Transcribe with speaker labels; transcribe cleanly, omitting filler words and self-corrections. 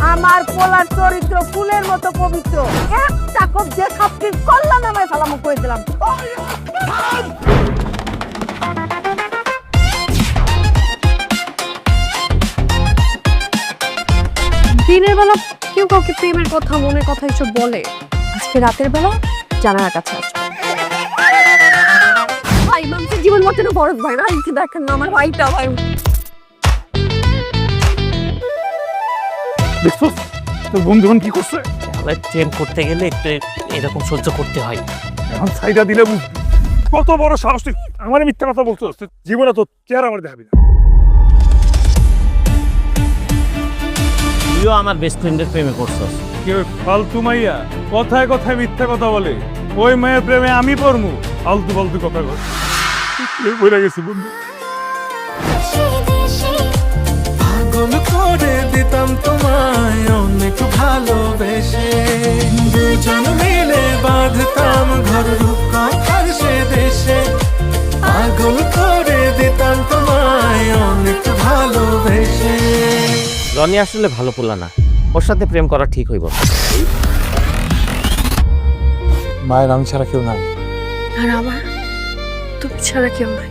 Speaker 1: আমার পোলার চরিত্র ফুলের মতো পবিত্র। একটা কোপ যে সবটির কল্যাণ আমায় সালাম করে দিলাম।
Speaker 2: দিনের বেলা কেউ কাউকে প্রেমের কথা মনের কথা এসব বলে, আজকে রাতের বেলা জানার কাছে আসবে। ভাই মানুষের জীবন মতো বড় ভাই না, এই যে দেখেন না আমার ভাইটা ভাই।
Speaker 3: দেখছস তোর বন্ধু কি করছে?
Speaker 4: প্রেম করতে গেলে একটু এরকম সহ্য করতে হয়।
Speaker 3: এখন সাইডা দিলে বুঝবি কত বড় সাহস তুই আমার মিথ্যা কথা বলছস। জীবনে তো চেহারা আমার দেখাবি না।
Speaker 4: তুইও আমার বেস্ট ফ্রেন্ডের প্রেমে করছস।
Speaker 3: কেউ ফালতু মাইয়া কথায় কথায় মিথ্যা কথা বলে, ওই মায়ের প্রেমে আমি পড়মু? ফালতু ফালতু কথা বল। বইরা গেছি বন্ধু।
Speaker 5: পাগল করে দিতাম তোমায় অনেক ভালোবেসে, দুজন মিলে বাঁধতাম ঘর রূপকথার সে দেশে। পাগল করে দিতাম তোমায় অনেক ভালোবেসে।
Speaker 4: রনি আসলে ভালো পোলা না, ওর সাথে প্রেম করা ঠিক হইব।
Speaker 3: মায়ের আমি ছাড়া কেউ নাই।
Speaker 2: আর আমার তুমি ছাড়া কেউ নাই।